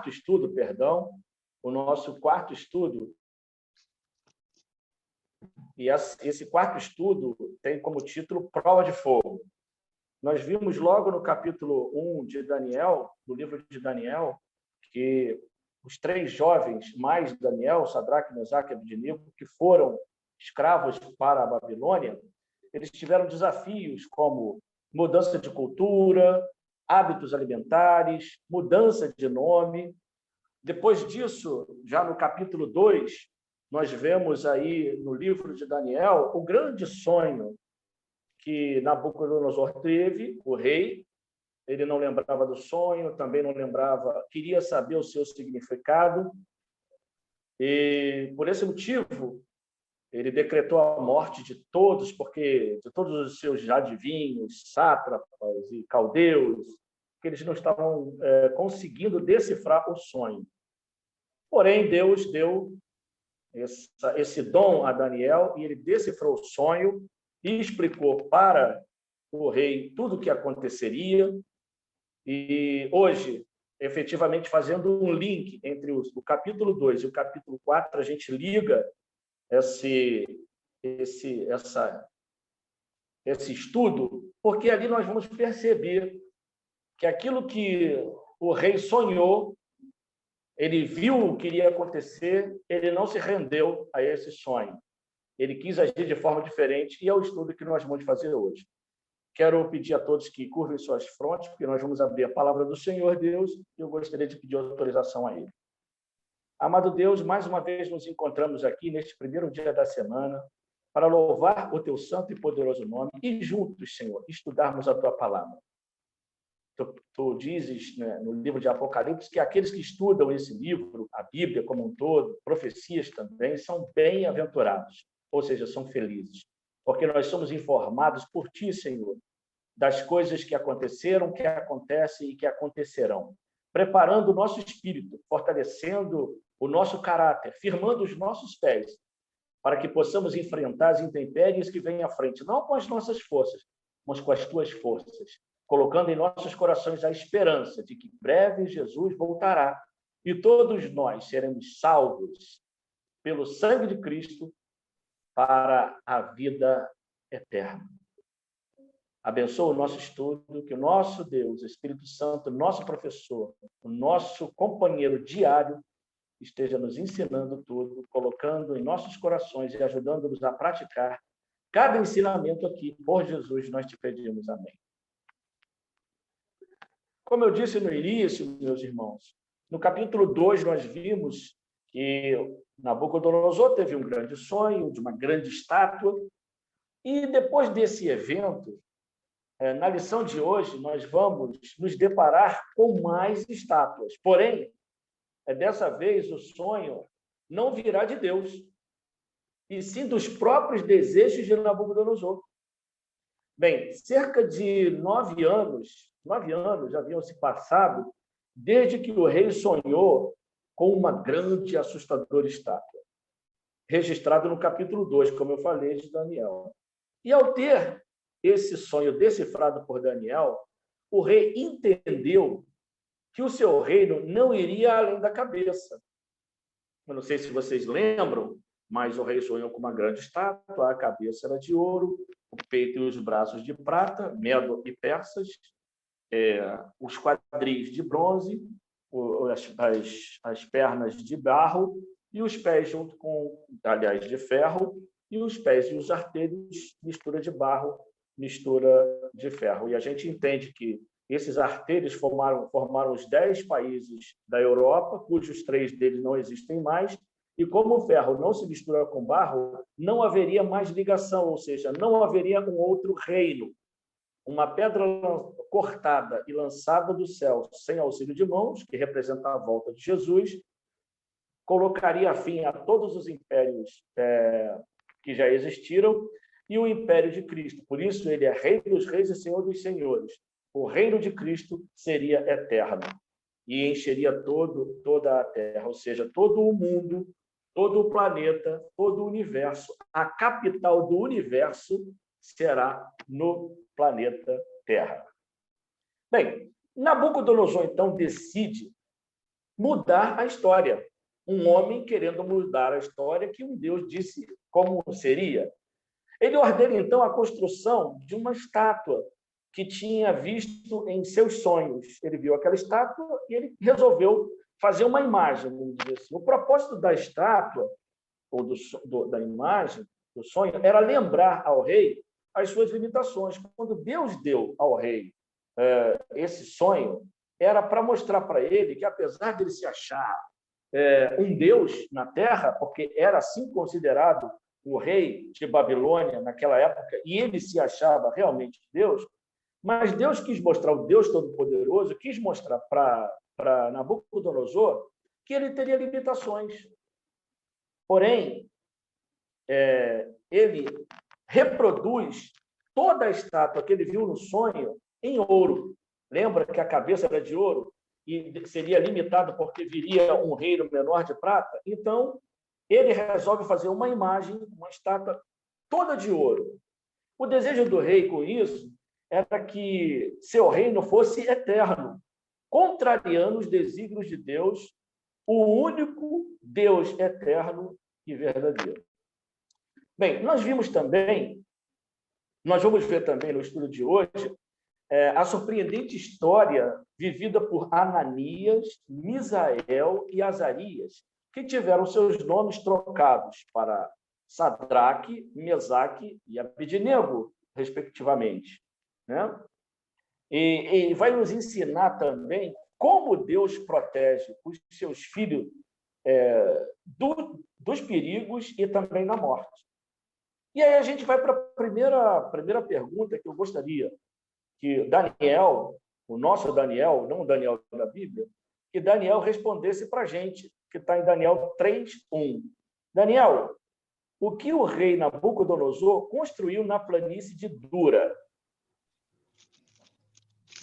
quarto estudo, perdão, o nosso quarto estudo. E esse quarto estudo tem como título Prova de Fogo. Nós vimos logo no capítulo 1 de Daniel, do livro de Daniel, que os 3 jovens, mais Daniel, Sadraque, Mesaque e Abednego, que foram escravos para a Babilônia, eles tiveram desafios como mudança de cultura, hábitos alimentares, mudança de nome. Depois disso, já no capítulo 2, nós vemos aí no livro de Daniel o grande sonho que Nabucodonosor teve, o rei. Ele não lembrava do sonho, também não lembrava, queria saber o seu significado. E, por esse motivo, ele decretou a morte de todos, porque de todos os seus adivinhos, sátrapas e caldeus, que eles não estavam conseguindo decifrar o sonho. Porém, Deus deu esse dom a Daniel e ele decifrou o sonho e explicou para o rei tudo o que aconteceria. E hoje, efetivamente, fazendo um link entre o capítulo 2 e o capítulo 4, a gente liga esse estudo, porque ali nós vamos perceber que aquilo que o rei sonhou, ele viu o que iria acontecer, ele não se rendeu a esse sonho. Ele quis agir de forma diferente, e é o estudo que nós vamos fazer hoje. Quero pedir a todos que curvem suas frontes, porque nós vamos abrir a palavra do Senhor Deus, e eu gostaria de pedir autorização a Ele. Amado Deus, mais uma vez nos encontramos aqui neste primeiro dia da semana para louvar o Teu santo e poderoso nome e juntos, Senhor, estudarmos a Tua palavra. Tu dizes, né, no livro de Apocalipse, que aqueles que estudam esse livro, a Bíblia como um todo, profecias também, são bem-aventurados, ou seja, são felizes, porque nós somos informados por Ti, Senhor, das coisas que aconteceram, que acontecem e que acontecerão, preparando o nosso espírito, fortalecendo o nosso caráter, firmando os nossos pés, para que possamos enfrentar as intempéries que vêm à frente, não com as nossas forças, mas com as Tuas forças, colocando em nossos corações a esperança de que breve Jesus voltará e todos nós seremos salvos pelo sangue de Cristo para a vida eterna. Abençoa o nosso estudo, que o nosso Deus, o Espírito Santo, nosso professor, o nosso companheiro diário, esteja nos ensinando tudo, colocando em nossos corações e ajudando-nos a praticar cada ensinamento aqui. Por Jesus, nós te pedimos. Amém. Como eu disse no início, meus irmãos, no capítulo 2 nós vimos que Nabucodonosor teve um grande sonho de uma grande estátua, e depois desse evento, na lição de hoje, nós vamos nos deparar com mais estátuas. Porém, dessa vez o sonho não virá de Deus, e sim dos próprios desejos de Nabucodonosor. Bem, cerca de 9 anos já haviam se passado desde que o rei sonhou com uma grande e assustadora estátua, registrado no capítulo 2, como eu falei, de Daniel. E ao ter esse sonho decifrado por Daniel, o rei entendeu que o seu reino não iria além da cabeça. Eu não sei se vocês lembram, mas o rei sonhou com uma grande estátua, a cabeça era de ouro, o peito e os braços de prata, Medo e persas, os quadris de bronze, as pernas de barro e os pés junto com, aliás, de ferro, e os pés e os artelhos, mistura de barro, mistura de ferro. E a gente entende que esses artelhos formaram os 10 países da Europa, cujos 3 deles não existem mais, e como o ferro não se mistura com barro, não haveria mais ligação, ou seja, não haveria um outro reino. Uma pedra cortada e lançada do céu sem auxílio de mãos, que representa a volta de Jesus, colocaria fim a todos os impérios que já existiram e o império de Cristo. Por isso, ele é Rei dos Reis e Senhor dos Senhores. O reino de Cristo seria eterno e encheria toda a terra, ou seja, todo o mundo, todo o planeta, todo o universo. A capital do universo será no planeta Terra. Bem, Nabucodonosor, então, decide mudar a história. Um homem querendo mudar a história que um Deus disse como seria. Ele ordena, então, a construção de uma estátua que tinha visto em seus sonhos. Ele viu aquela estátua e ele resolveu fazer uma imagem, vamos dizer assim. O propósito da estátua, ou da imagem, do sonho, era lembrar ao rei as suas limitações. Quando Deus deu ao rei esse sonho, era para mostrar para ele que, apesar de ele se achar um Deus na terra, porque era assim considerado o rei de Babilônia naquela época, e ele se achava realmente Deus, mas Deus quis mostrar, o Deus Todo-Poderoso, quis mostrar para Nabucodonosor que ele teria limitações. Porém, ele reproduz toda a estátua que ele viu no sonho em ouro. Lembra que a cabeça era de ouro e seria limitado porque viria um reino menor de prata? Então, ele resolve fazer uma imagem, uma estátua toda de ouro. O desejo do rei com isso era que seu reino fosse eterno, contrariando os desígnios de Deus, o único Deus eterno e verdadeiro. Bem, nós vamos ver também no estudo de hoje a surpreendente história vivida por Ananias, Misael e Azarias, que tiveram seus nomes trocados para Sadraque, Mesaque e Abednego, respectivamente. Né? E vai nos ensinar também como Deus protege os seus filhos dos perigos e também da morte. E aí a gente vai para a primeira pergunta que eu gostaria que Daniel, o nosso Daniel, não o Daniel da Bíblia, que Daniel respondesse para a gente, que está em Daniel 3:1. Daniel, o que o rei Nabucodonosor construiu na planície de Dura?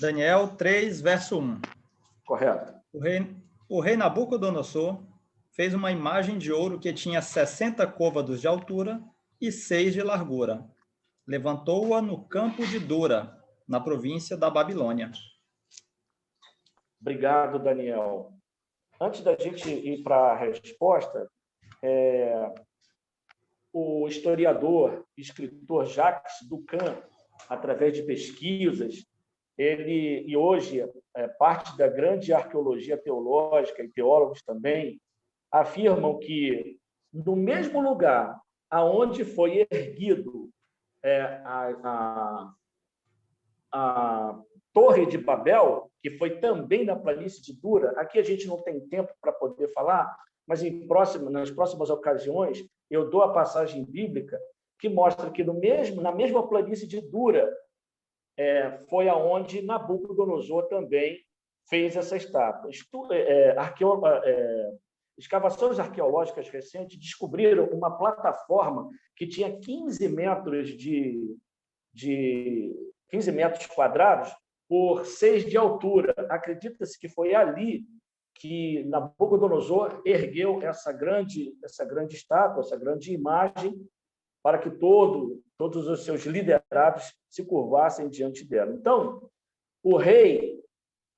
Daniel 3, verso 1. Correto. O rei Nabucodonosor fez uma imagem de ouro que tinha 60 côvados de altura e 6 de largura. Levantou-a no campo de Dura, na província da Babilônia. Obrigado, Daniel. Antes da gente ir para a resposta, o historiador e escritor Jacques Ducan, através de pesquisas, e hoje parte da grande arqueologia teológica e teólogos também, afirmam que no mesmo lugar aonde foi erguido a Torre de Babel, que foi também na planície de Dura, aqui a gente não tem tempo para poder falar, mas nas próximas ocasiões eu dou a passagem bíblica que mostra que na mesma planície de Dura foi aonde Nabucodonosor também fez essa estátua. Escavações arqueológicas recentes descobriram uma plataforma que tinha 15 metros 15 metros quadrados por 6 de altura. Acredita-se que foi ali que Nabucodonosor ergueu essa grande estátua, essa grande imagem, para que todos os seus liderados se curvassem diante dela. Então, o rei,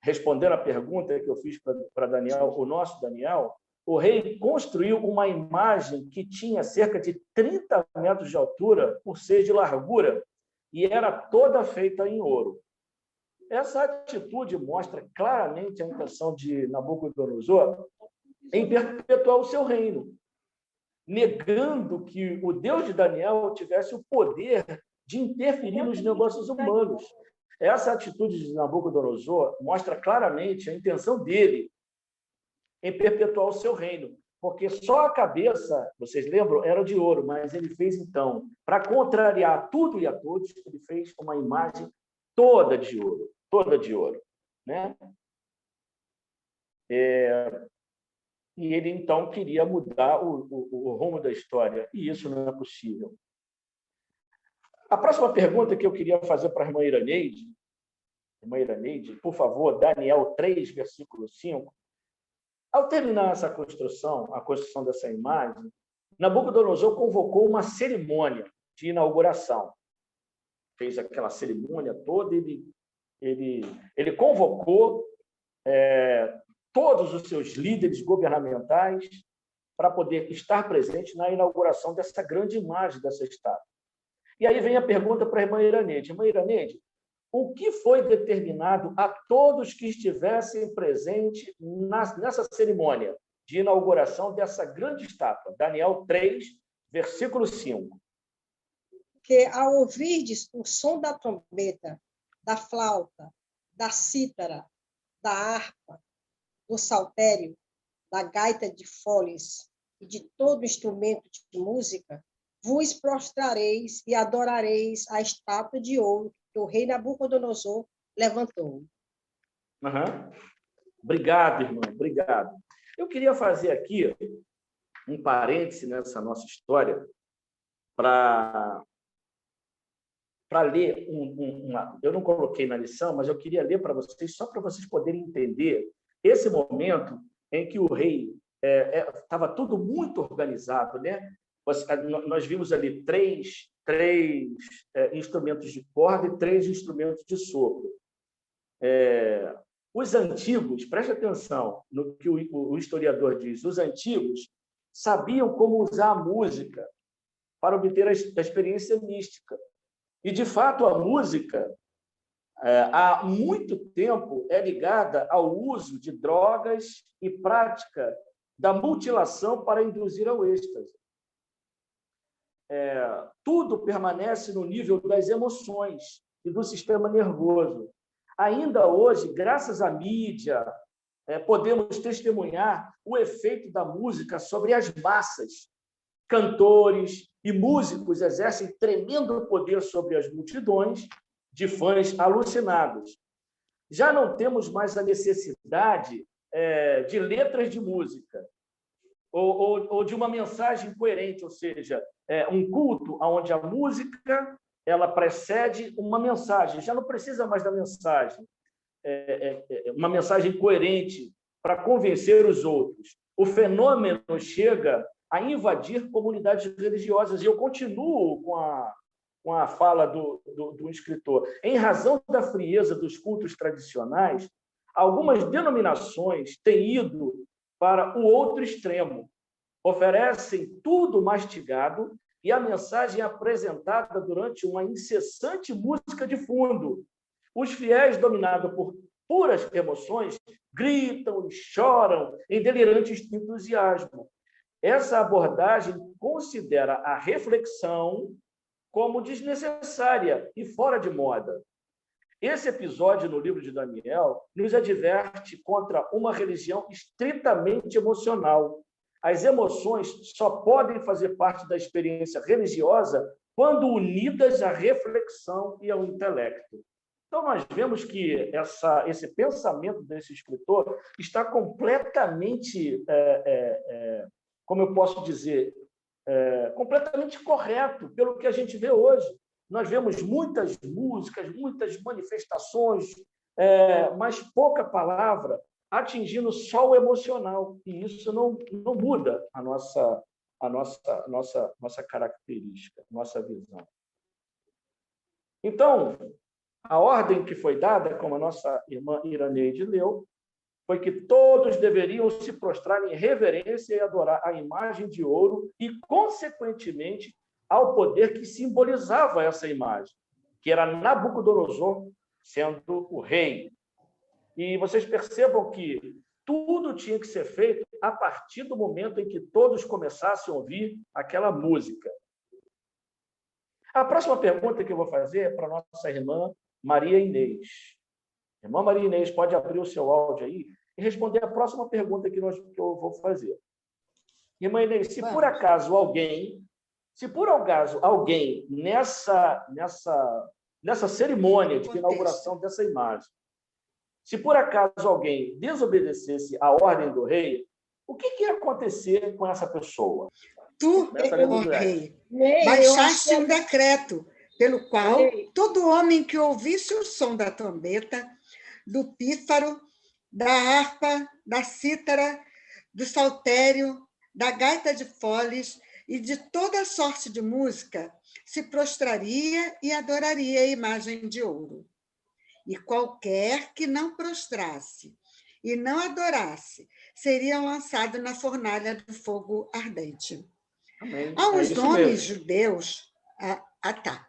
respondendo à pergunta que eu fiz para Daniel, o nosso Daniel, o rei construiu uma imagem que tinha cerca de 30 metros de altura por 6 de largura e era toda feita em ouro. Essa atitude mostra claramente a intenção de Nabucodonosor em perpetuar o seu reino, negando que o Deus de Daniel tivesse o poder de interferir nos negócios humanos. Essa atitude de Nabucodonosor mostra claramente a intenção dele em perpetuar o seu reino, porque só a cabeça, vocês lembram, era de ouro, mas ele fez, então, para contrariar tudo e a todos, ele fez uma imagem toda de ouro, né? E ele, então, queria mudar o rumo da história, e isso não é possível. A próxima pergunta que eu queria fazer para a irmã Iraneide, por favor, Daniel 3, versículo 5. Ao terminar essa construção, a construção dessa imagem, Nabucodonosor convocou uma cerimônia de inauguração. Fez aquela cerimônia toda, ele convocou todos os seus líderes governamentais para poder estar presente na inauguração dessa grande imagem dessa estátua. E aí vem a pergunta para a irmã Iraneide. Irmã Iraneide, o que foi determinado a todos que estivessem presentes nessa cerimônia de inauguração dessa grande estátua? Daniel 3, versículo 5. Que ao ouvirdes o som da trombeta, da flauta, da cítara, da harpa, do saltério, da gaita de foles e de todo instrumento de música, vos prostrareis e adorareis a estátua de ouro que o rei Nabucodonosor levantou. Uhum. Obrigado, irmão, obrigado. Eu queria fazer aqui um parêntese nessa nossa história para ler eu não coloquei na lição, mas eu queria ler para vocês, só para vocês poderem entender esse momento em que o rei estava tudo muito organizado, né? Nós vimos ali três instrumentos de corda e 3 instrumentos de sopro. Os antigos, preste atenção no que o historiador diz, os antigos sabiam como usar a música para obter a experiência mística. E, de fato, a música, há muito tempo, é ligada ao uso de drogas e prática da mutilação para induzir ao êxtase. Tudo permanece no nível das emoções e do sistema nervoso. Ainda hoje, graças à mídia, podemos testemunhar o efeito da música sobre as massas. Cantores e músicos exercem tremendo poder sobre as multidões de fãs alucinados. Já não temos mais a necessidade de letras de música ou de uma mensagem coerente, ou seja, um culto onde a música ela precede uma mensagem. Já não precisa mais da mensagem, uma mensagem coerente para convencer os outros. O fenômeno chega a invadir comunidades religiosas. E eu continuo com a fala do escritor. Em razão da frieza dos cultos tradicionais, algumas denominações têm ido para o outro extremo. Oferecem tudo mastigado e a mensagem é apresentada durante uma incessante música de fundo. Os fiéis, dominados por puras emoções, gritam e choram em delirante entusiasmo. Essa abordagem considera a reflexão como desnecessária e fora de moda. Esse episódio no livro de Daniel nos adverte contra uma religião estritamente emocional. As emoções só podem fazer parte da experiência religiosa quando unidas à reflexão e ao intelecto. Então, nós vemos que esse pensamento desse escritor está completamente... como eu posso dizer, completamente correto pelo que a gente vê hoje. Nós vemos muitas músicas, muitas manifestações, mas pouca palavra atingindo só o emocional. E isso não muda a nossa característica, nossa visão. Então, a ordem que foi dada, como a nossa irmã Iraneide leu, foi que todos deveriam se prostrar em reverência e adorar a imagem de ouro e, consequentemente, ao poder que simbolizava essa imagem, que era Nabucodonosor sendo o rei. E vocês percebam que tudo tinha que ser feito a partir do momento em que todos começassem a ouvir aquela música. A próxima pergunta que eu vou fazer é para a nossa irmã Maria Inês. Irmã Maria Inês, pode abrir o seu áudio aí e responder a próxima pergunta que eu vou fazer. Irmã Inês, se por acaso alguém nessa cerimônia de inauguração dessa imagem, se por acaso alguém desobedecesse a ordem do rei, o que ia acontecer com essa pessoa? Tu, ó rei, baixaste um decreto pelo qual todo homem que ouvisse o som da trombeta, do pífaro, da harpa, da cítara, do saltério, da gaita de foles e de toda sorte de música, se prostraria e adoraria a imagem de ouro. E qualquer que não prostrasse e não adorasse, seriam lançados na fornalha do fogo ardente. Amém. Há uns nomes judeus... tá.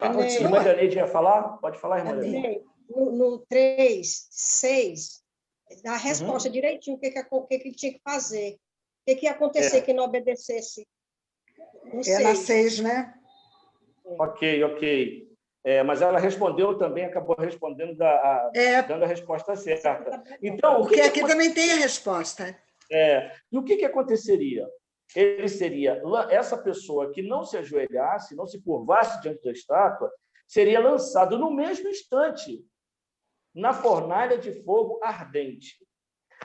Irmã Daneide ia falar? Pode falar, irmã Daneide. No 3:6, dá a resposta direitinho o que tinha que fazer. O que ia acontecer que não obedecesse. Ela 6, né? Ok. Mas ela respondeu também, acabou respondendo, dando a resposta certa. Então, porque aqui também tem a resposta. E o que aconteceria? Ele seria, essa pessoa que não se ajoelhasse, não se curvasse diante da estátua, seria lançado no mesmo instante na fornalha de fogo ardente.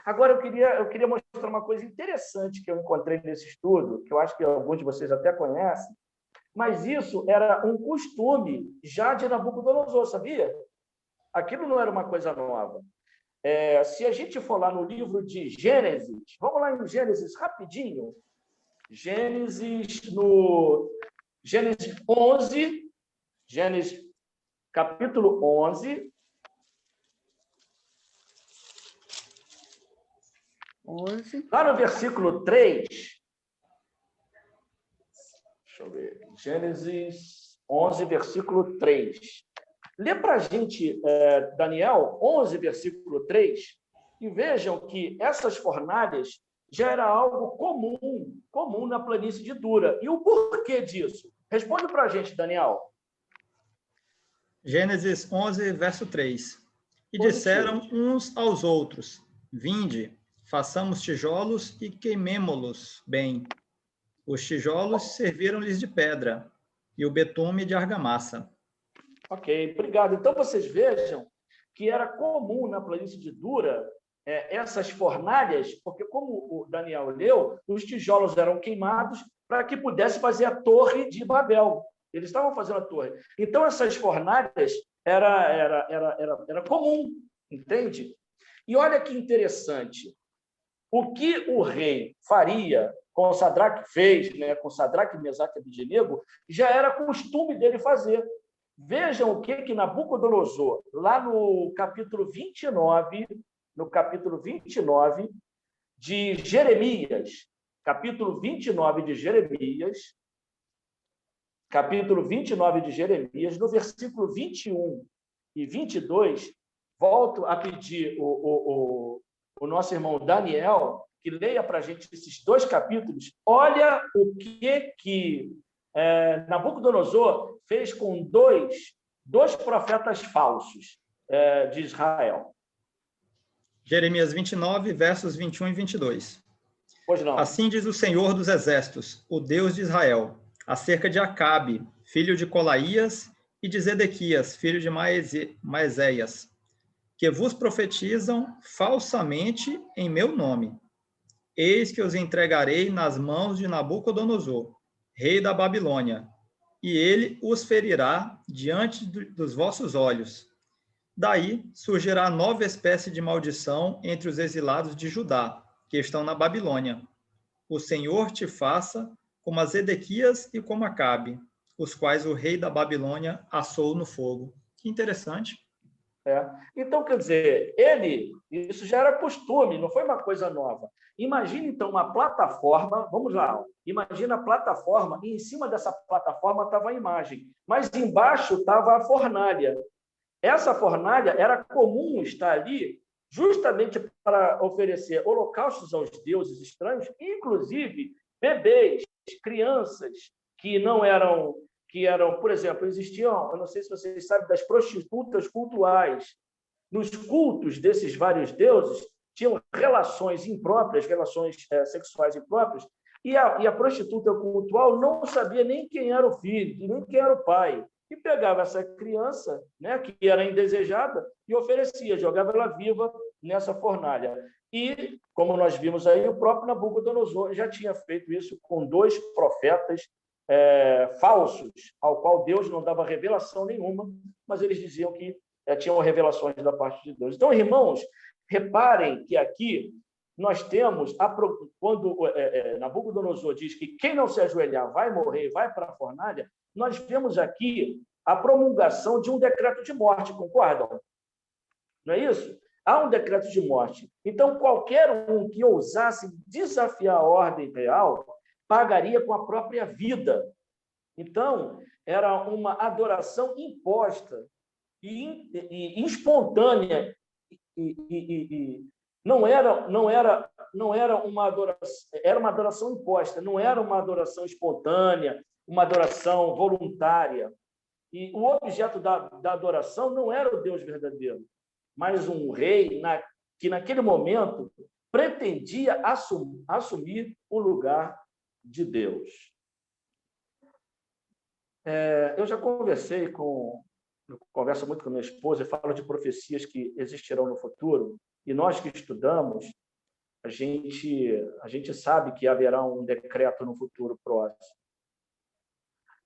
Agora, eu queria mostrar uma coisa interessante que eu encontrei nesse estudo, que eu acho que alguns de vocês até conhecem, mas isso era um costume já de Nabucodonosor, sabia? Aquilo não era uma coisa nova. Se a gente for lá no livro de Gênesis, vamos lá em Gênesis rapidinho, Gênesis 11, Gênesis capítulo 11, 11. Lá no versículo 3, deixa eu ver, Gênesis 11, versículo 3. Lê para a gente, Daniel 11, versículo 3, e vejam que essas fornalhas já era algo comum na planície de Dura. E o porquê disso? Responde para a gente, Daniel. Gênesis 11, verso 3. E disseram uns aos outros, vinde, façamos tijolos e queimemo-los bem. Os tijolos serviram-lhes de pedra, e o betume de argamassa. Ok, obrigado. Então, vocês vejam que era comum na planície de Dura essas fornalhas, porque, como o Daniel leu, os tijolos eram queimados para que pudesse fazer a torre de Babel. Eles estavam fazendo a torre. Então, essas fornalhas era comum, entende? E olha que interessante. O que o rei faria com Sadraque fez, né, com Sadraque, Mesaque e Abednego, já era costume dele fazer. Vejam o que Nabucodonosor, lá no capítulo 29, de Jeremias, capítulo 29 de Jeremias, no versículo 21 e 22, volto a pedir o nosso irmão Daniel que leia para a gente esses 2 capítulos. Olha o que Nabucodonosor fez com dois profetas falsos de Israel. Jeremias 29, versos 21 e 22. Pois não. Assim diz o Senhor dos Exércitos, o Deus de Israel, acerca de Acabe, filho de Colaías, e de Zedequias, filho de Maezéias, que vos profetizam falsamente em meu nome. Eis que os entregarei nas mãos de Nabucodonosor, rei da Babilônia, e ele os ferirá diante dos vossos olhos. Daí surgirá nova espécie de maldição entre os exilados de Judá, que estão na Babilônia. O Senhor te faça como a Zedequias e como Acabe, os quais o rei da Babilônia assou no fogo. Que interessante. Então, quer dizer, isso já era costume, não foi uma coisa nova. Imagina, então, uma plataforma, vamos lá, imagina a plataforma, e em cima dessa plataforma estava a imagem, mas embaixo estava a fornalha. Essa fornalha era comum estar ali justamente para oferecer holocaustos aos deuses estranhos, inclusive bebês, crianças que eram, por exemplo, existiam, eu não sei se vocês sabem, das prostitutas cultuais. Nos cultos desses vários deuses, tinham relações impróprias, relações sexuais impróprias, e a prostituta cultual não sabia nem quem era o filho, nem quem era o pai. E pegava essa criança, né, que era indesejada, e oferecia, jogava ela viva nessa fornalha. E, como nós vimos aí, o próprio Nabucodonosor já tinha feito isso com 2 profetas falsos, ao qual Deus não dava revelação nenhuma, mas eles diziam que tinham revelações da parte de Deus. Então, irmãos, reparem que aqui nós temos, quando Nabucodonosor diz que quem não se ajoelhar vai morrer, vai para a fornalha, nós vemos aqui a promulgação de um decreto de morte, concordam? Não é isso? há um decreto de morte. Então, qualquer um que ousasse desafiar a ordem real pagaria com a própria vida. Então, era uma adoração imposta e espontânea. Não era uma adoração, era uma adoração imposta, não era uma adoração espontânea, uma adoração voluntária. E o objeto da adoração não era o Deus verdadeiro, mas um rei que, naquele momento, pretendia assumir o lugar de Deus. Eu já converso muito com minha esposa e falo de profecias que existirão no futuro, e nós que estudamos, a gente sabe que haverá um decreto no futuro próximo.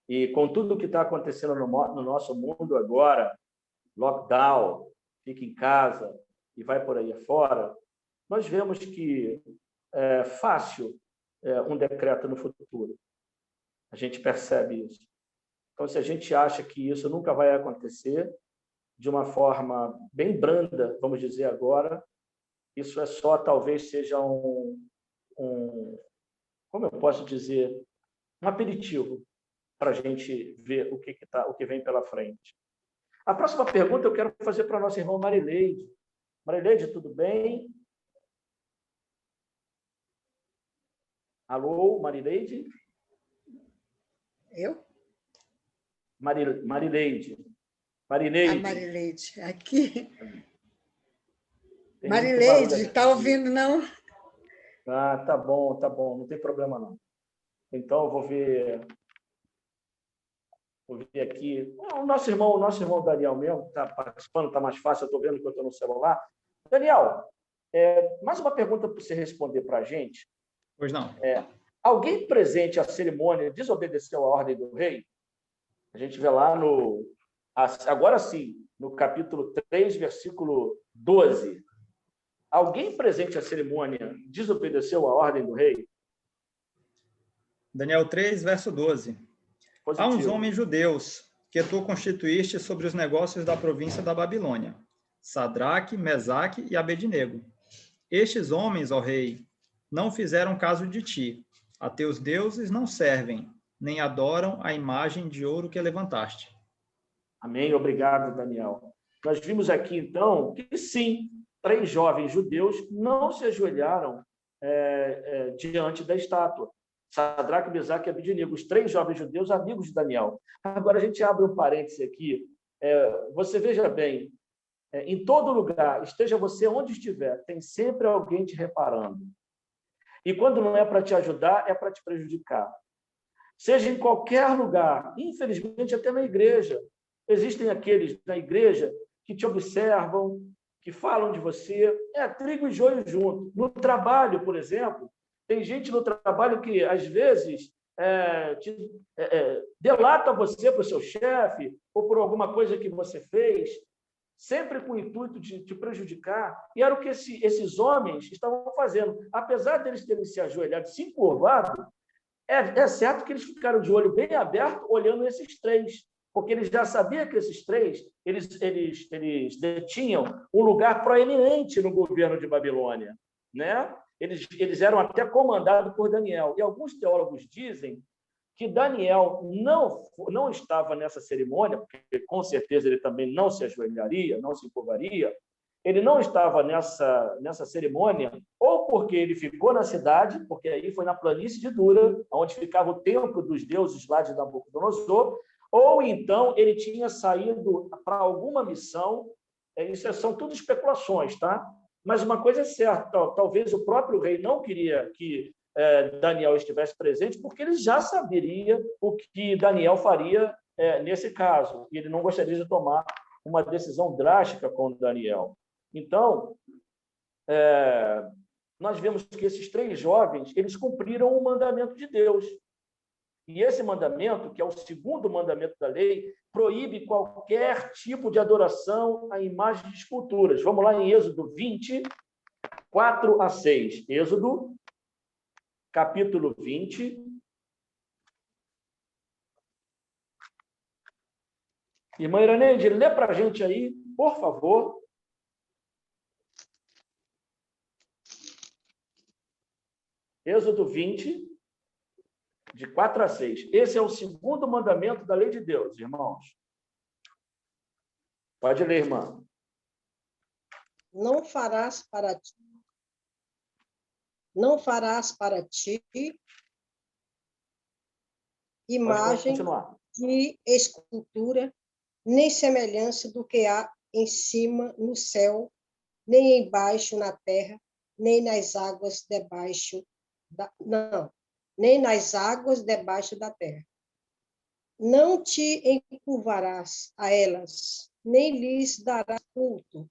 E com tudo o que está acontecendo no nosso mundo agora, lockdown, fica em casa e vai por aí afora, nós vemos que é fácil um decreto no futuro. A gente percebe isso. Então, se a gente acha que isso nunca vai acontecer, de uma forma bem branda, vamos dizer agora, isso é só, talvez seja como eu posso dizer, um aperitivo para a gente ver o que vem pela frente. A próxima pergunta eu quero fazer para a nossa irmã Marileide. Marileide, tudo bem? Alô, Marileide? Eu? Marileide. A Marileide, aqui. Marileide, está ouvindo, não? Ah, tá bom, não tem problema, não. Então, eu vou ver aqui. O nosso irmão Daniel mesmo, está participando, está mais fácil, eu estou vendo que eu estou no celular. Daniel, mais uma pergunta para você responder para a gente. Pois não. Alguém presente à cerimônia desobedeceu a ordem do rei? A gente vê lá agora sim, no capítulo 3, versículo 12. Alguém presente à cerimônia desobedeceu a ordem do rei? Daniel 3, verso 12. Positivo. Há uns homens judeus que tu constituíste sobre os negócios da província da Babilônia, Sadraque, Mesaque e Abednego. Estes homens, ó rei, não fizeram caso de ti. A teus deuses não servem, nem adoram a imagem de ouro que levantaste. Amém. Obrigado, Daniel. Nós vimos aqui, então, que sim, 3 jovens judeus não se ajoelharam diante da estátua. Sadraque, Mesaque e Abednego, os 3 jovens judeus, amigos de Daniel. Agora, a gente abre um parêntese aqui. Você veja bem, em todo lugar, esteja você onde estiver, tem sempre alguém te reparando. E quando não é para te ajudar, é para te prejudicar. Seja em qualquer lugar, infelizmente até na igreja. Existem aqueles na igreja que te observam, que falam de você. Trigo e joio junto. No trabalho, por exemplo, tem gente no trabalho que, às vezes, delata você para o seu chefe ou por alguma coisa que você fez, sempre com o intuito de te prejudicar. E era o que esses homens estavam fazendo. Apesar deles terem se ajoelhado, se encurvado, é certo que eles ficaram de olho bem aberto, olhando esses 3, porque eles já sabiam que esses 3, eles detinham um lugar proeminente no governo de Babilônia, né? Eles eram até comandados por Daniel. E alguns teólogos dizem que Daniel não estava nessa cerimônia, porque com certeza ele também não se ajoelharia, não se encurvaria. Ele não estava nessa cerimônia, ou porque ele ficou na cidade, porque aí foi na planície de Dura, onde ficava o templo dos deuses lá de Nabucodonosor, ou então ele tinha saído para alguma missão. Isso são tudo especulações, tá? Mas uma coisa é certa, talvez o próprio rei não queria que Daniel estivesse presente, porque ele já saberia o que Daniel faria nesse caso, e ele não gostaria de tomar uma decisão drástica com Daniel. Então, nós vemos que esses 3 jovens, eles cumpriram o mandamento de Deus. E esse mandamento, que é o 2º mandamento da lei, proíbe qualquer tipo de adoração a imagens de esculturas. Vamos lá em Êxodo 20, 4 a 6. Êxodo, capítulo 20. Irmã Iraneide, lê para a gente aí, por favor. Êxodo 20, de 4 a 6. Esse é o segundo mandamento da lei de Deus, irmãos. Pode ler, irmã. Não farás para ti imagem de escultura, nem semelhança do que há em cima no céu, nem embaixo na terra, nem nas águas debaixo nem nas águas debaixo da terra. Não te encurvarás a elas, nem lhes darás culto,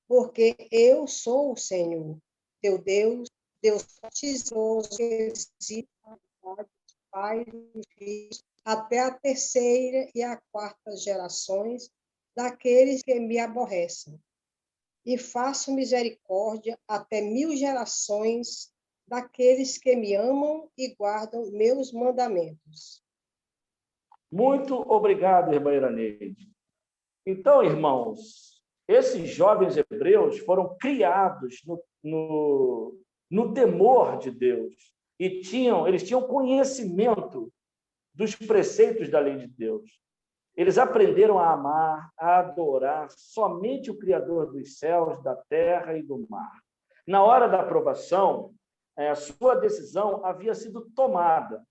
porque eu sou o Senhor, teu Deus, Deus tesouro que existe Pai e Filho, até a terceira e a quarta gerações daqueles que me aborrecem. E faço misericórdia até 1000 gerações daqueles que me amam e guardam meus mandamentos. Muito obrigado, irmã Iraneide. Então, irmãos, esses jovens hebreus foram criados no temor de Deus e eles tinham conhecimento dos preceitos da lei de Deus. Eles aprenderam a amar, a adorar somente o Criador dos céus, da terra e do mar. Na hora da aprovação, a sua decisão havia sido tomada.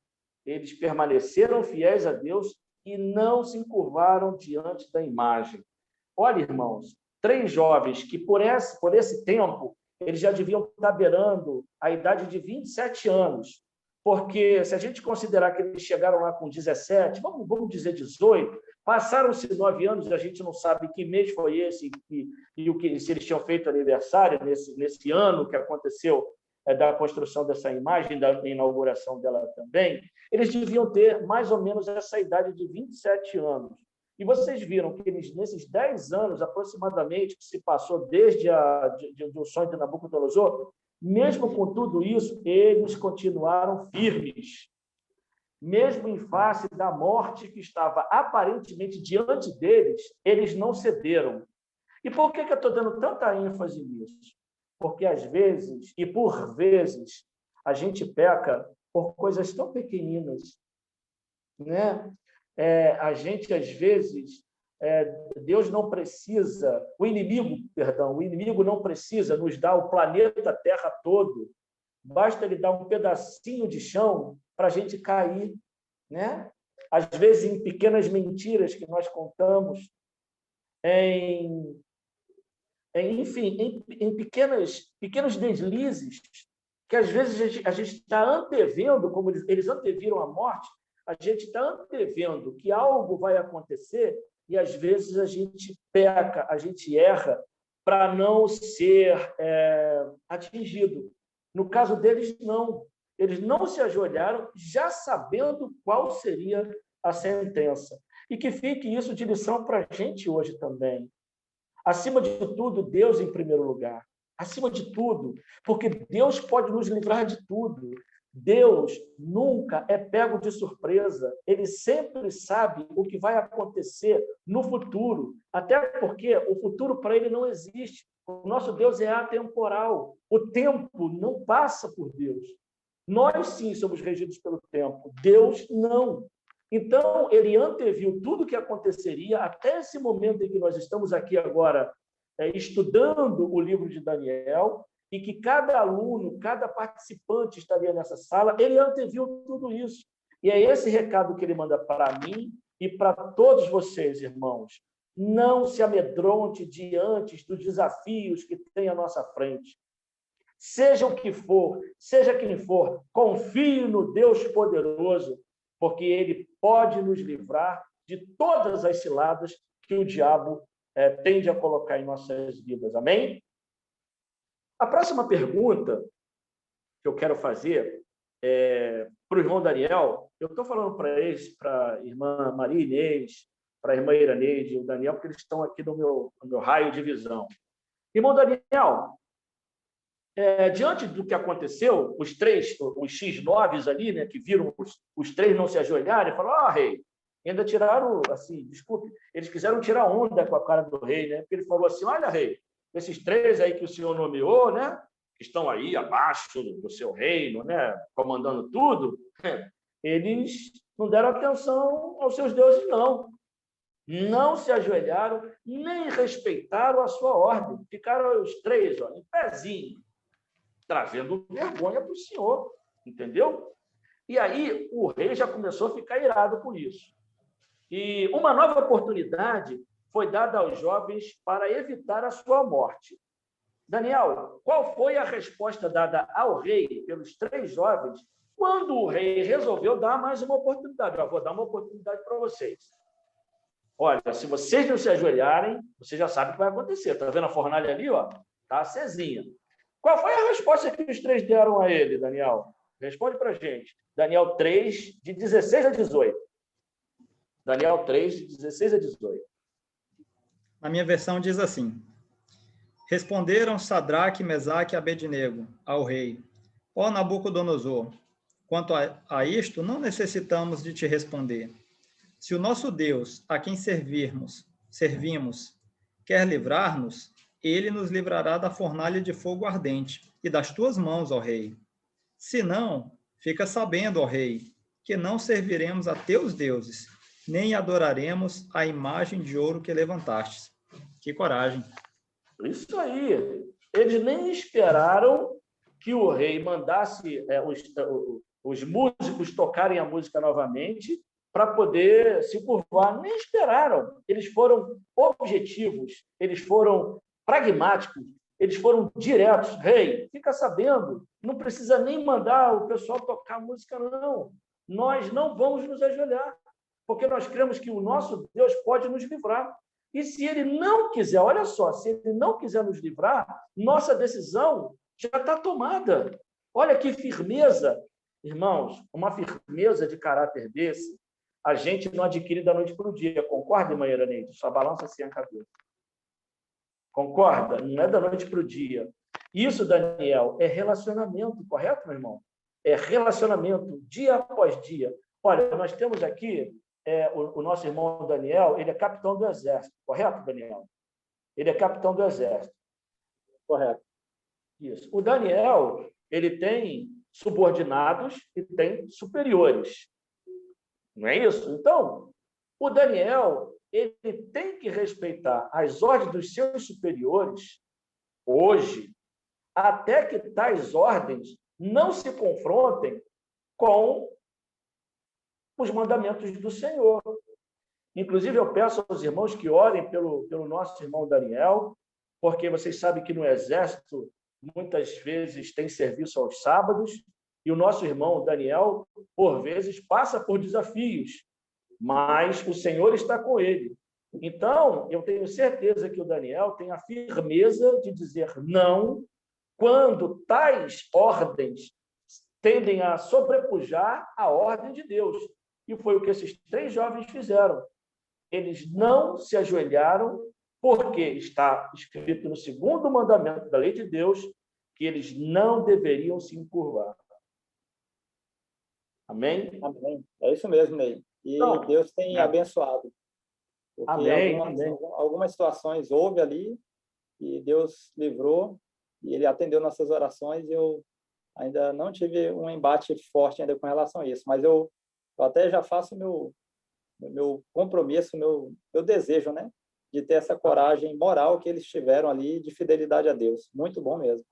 Eles permaneceram fiéis a Deus e não se encurvaram diante da imagem. Olha, irmãos, 3 jovens que, por esse tempo, eles já deviam estar beirando a idade de 27 anos, porque se a gente considerar que eles chegaram lá com 17, vamos dizer 18, passaram-se 9 anos, a gente não sabe que mês foi esse e se eles tinham feito aniversário nesse ano que aconteceu da construção dessa imagem, da inauguração dela também. Eles deviam ter mais ou menos essa idade de 27 anos. E vocês viram que eles, nesses 10 anos, aproximadamente, que se passou desde o sonho de Nabucodonosor, mesmo com tudo isso, eles continuaram firmes. Mesmo em face da morte que estava aparentemente diante deles, eles não cederam. E por que eu estou dando tanta ênfase nisso? Porque, às vezes, e por vezes, a gente peca por coisas tão pequeninas, né? A gente, às vezes, Deus não precisa, o inimigo não precisa nos dar o planeta Terra todo, basta ele dar um pedacinho de chão para a gente cair, né? Às vezes, em pequenas mentiras que nós contamos, enfim, em pequenos deslizes, que às vezes a gente está antevendo, como eles anteviram a morte, a gente está antevendo que algo vai acontecer e, às vezes, a gente peca, a gente erra para não ser atingido. No caso deles, não. Eles não se ajoelharam já sabendo qual seria a sentença. E que fique isso de lição para a gente hoje também. Acima de tudo, Deus em primeiro lugar. Acima de tudo, porque Deus pode nos livrar de tudo. Deus nunca é pego de surpresa. Ele sempre sabe o que vai acontecer no futuro. Até porque o futuro para ele não existe. O nosso Deus é atemporal. O tempo não passa por Deus. Nós, sim, somos regidos pelo tempo. Deus, não. Então, ele anteviu tudo o que aconteceria até esse momento em que nós estamos aqui agora estudando o livro de Daniel, e que cada aluno, cada participante estaria nessa sala, ele anteviu tudo isso. E é esse recado que ele manda para mim e para todos vocês, irmãos. Não se amedronte diante dos desafios que tem à nossa frente. Seja o que for, seja quem for, confie no Deus poderoso, porque ele pode nos livrar de todas as ciladas que o diabo tende a colocar em nossas vidas. Amém? A próxima pergunta que eu quero fazer para o irmão Daniel, eu estou falando para a irmã Maria Inês, para a irmã Iraneide e o Daniel, porque eles estão aqui no meu raio de visão. Irmão Daniel, diante do que aconteceu, os X9 ali, né, que viram os 3 não se ajoelharem, falaram: rei, ainda tiraram, assim, desculpe, eles quiseram tirar onda com a cara do rei, né? Porque ele falou assim: olha, rei, esses 3 aí que o senhor nomeou, né? que estão aí abaixo do seu reino, né, comandando tudo, eles não deram atenção aos seus deuses, não. Não se ajoelharam, nem respeitaram a sua ordem. Ficaram os três, ó, em pezinho, trazendo vergonha para o Senhor, entendeu? E aí o rei já começou a ficar irado com isso. E uma nova oportunidade foi dada aos jovens para evitar a sua morte. Daniel, qual foi a resposta dada ao rei pelos três jovens quando o rei resolveu dar mais uma oportunidade? Eu vou dar uma oportunidade para vocês. Olha, se vocês não se ajoelharem, você já sabe o que vai acontecer. Está vendo a fornalha ali? Está acesinha. Qual foi a resposta que os três deram a ele, Daniel? Responde para a gente. Daniel 3, de 16 a 18. Daniel 3, de 16 a 18. A minha versão diz assim: Responderam Sadraque, Mesaque e Abednego ao rei: Ó Nabucodonosor, quanto a isto, não necessitamos de te responder. Se o nosso Deus, a quem servimos, quer livrar-nos, ele nos livrará da fornalha de fogo ardente e das tuas mãos, ó rei. Se não, fica sabendo, ó rei, que não serviremos a teus deuses, nem adoraremos a imagem de ouro que levantastes. Que coragem! Isso aí. Eles nem esperaram que o rei mandasse os músicos tocarem a música novamente para poder se curvar. Nem esperaram. Eles foram objetivos, eles foram pragmáticos, eles foram diretos. Rei, fica sabendo, não precisa nem mandar o pessoal tocar a música, não. Nós não vamos nos ajoelhar, porque nós cremos que o nosso Deus pode nos livrar. E se ele não quiser, olha só, se ele não quiser nos livrar, nossa decisão já está tomada. Olha que firmeza. Irmãos, uma firmeza de caráter desse, a gente não adquire da noite para o dia. Concorda, irmã Iraneide? Só balança assim a cabeça. Concorda? Não é da noite para o dia. Isso, Daniel, é relacionamento, correto, meu irmão? É relacionamento, dia após dia. Olha, nós temos aqui o nosso irmão Daniel, ele é capitão do exército, correto, Daniel? Ele é capitão do exército. Correto. Isso. O Daniel, ele tem subordinados e tem superiores. Não é isso? Então, o Daniel, ele tem que respeitar as ordens dos seus superiores hoje, até que tais ordens não se confrontem com os mandamentos do Senhor. Inclusive, eu peço aos irmãos que orem pelo nosso irmão Daniel, porque vocês sabem que no Exército, muitas vezes, tem serviço aos sábados, e o nosso irmão Daniel, por vezes, passa por desafios, mas o Senhor está com ele. Então, eu tenho certeza que o Daniel tem a firmeza de dizer não quando tais ordens tendem a sobrepujar a ordem de Deus. E foi o que esses três jovens fizeram. Eles não se ajoelharam, porque está escrito no segundo mandamento da lei de Deus que eles não deveriam se encurvar. Amém? Amém. É isso mesmo, Ney. E então, Deus tem abençoado. Porque amém, algumas situações houve ali e Deus livrou e Ele atendeu nossas orações. Eu ainda não tive um embate forte ainda com relação a isso, mas eu até já faço meu compromisso, meu desejo, né, de ter essa coragem moral que eles tiveram ali de fidelidade a Deus. Muito bom mesmo.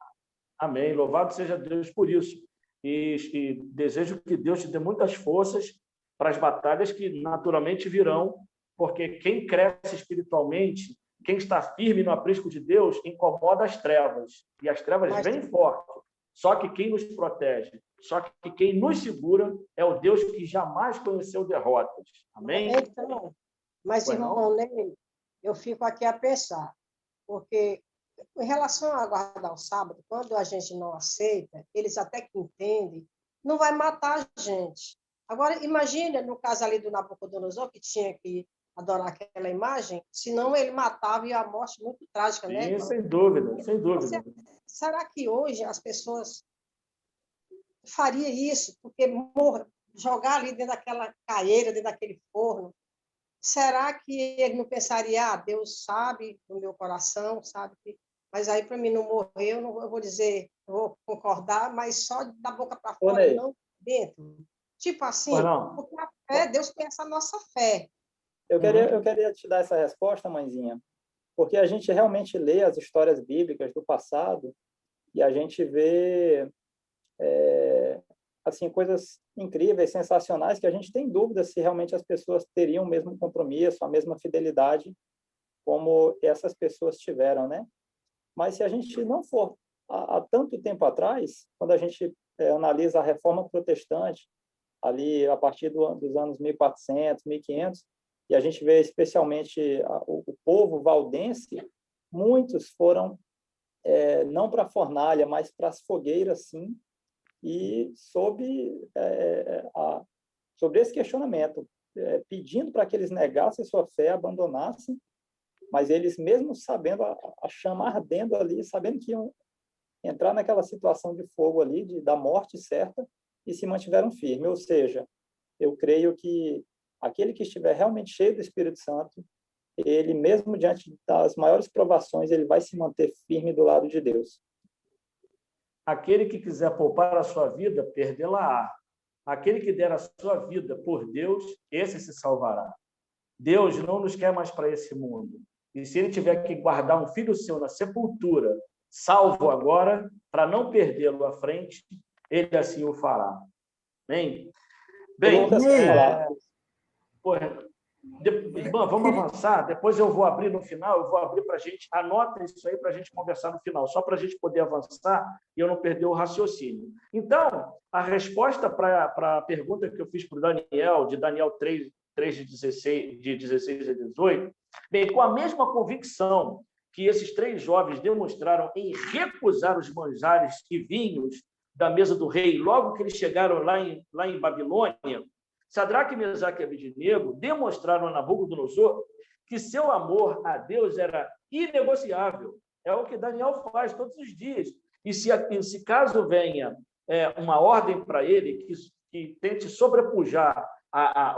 Amém. Louvado seja Deus por isso. E desejo que Deus te dê muitas forças para as batalhas que naturalmente virão, porque quem cresce espiritualmente, quem está firme no aprisco de Deus, incomoda as trevas. E as trevas vêm forte. Só que quem nos protege, só que quem nos segura é o Deus que jamais conheceu derrotas. Amém? Então, mas, irmão Ney, eu fico aqui a pensar, porque em relação a guardar o sábado, quando a gente não aceita, eles até que entendem, não vai matar a gente. Agora, imagina, no caso ali do Nabucodonosor, que tinha que adorar aquela imagem, senão ele matava e a morte muito trágica, né? Sim, sem dúvida, sem dúvida. Será que hoje as pessoas fariam isso? Porque jogar ali dentro daquela caeira, dentro daquele forno, será que ele não pensaria, Deus sabe do meu coração, sabe? Mas aí, para mim não morrer, eu vou dizer, vou concordar, mas só da boca para fora, não dentro. Tipo assim, porque a fé, Deus tem essa nossa fé. Eu queria te dar essa resposta, mãezinha, porque a gente realmente lê as histórias bíblicas do passado e a gente vê assim, coisas incríveis, sensacionais, que a gente tem dúvida se realmente as pessoas teriam o mesmo compromisso, a mesma fidelidade como essas pessoas tiveram, né? Mas se a gente não for há tanto tempo atrás, quando a gente analisa a Reforma Protestante, ali a partir dos anos 1400, 1500, e a gente vê especialmente o povo valdense, muitos foram não para a fornalha, mas para as fogueiras, sim, e sobre esse questionamento, pedindo para que eles negassem sua fé, abandonassem, mas eles mesmo sabendo a chama ardendo ali, sabendo que iam entrar naquela situação de fogo ali, da morte certa, e se mantiveram firmes. Ou seja, eu creio que aquele que estiver realmente cheio do Espírito Santo, ele mesmo diante das maiores provações, ele vai se manter firme do lado de Deus. Aquele que quiser poupar a sua vida, perdê-la-á. Aquele que der a sua vida por Deus, esse se salvará. Deus não nos quer mais para esse mundo. E se ele tiver que guardar um filho seu na sepultura, salvo agora, para não perdê-lo à frente, ele assim o fará. Bem, irmã, vamos avançar, depois eu vou abrir no final, eu vou abrir para a gente, anota isso aí para a gente conversar no final, só para a gente poder avançar e eu não perder o raciocínio. Então, a resposta para a pergunta que eu fiz para o Daniel, de Daniel 3 de 16 a 18, bem, com a mesma convicção que esses 3 jovens demonstraram em recusar os manjares e vinhos da mesa do rei, logo que eles chegaram lá em Babilônia, Sadraque, Mesaque e Abednego demonstraram a Nabucodonosor que seu amor a Deus era inegociável. É o que Daniel faz todos os dias. E se caso venha uma ordem para ele que tente sobrepujar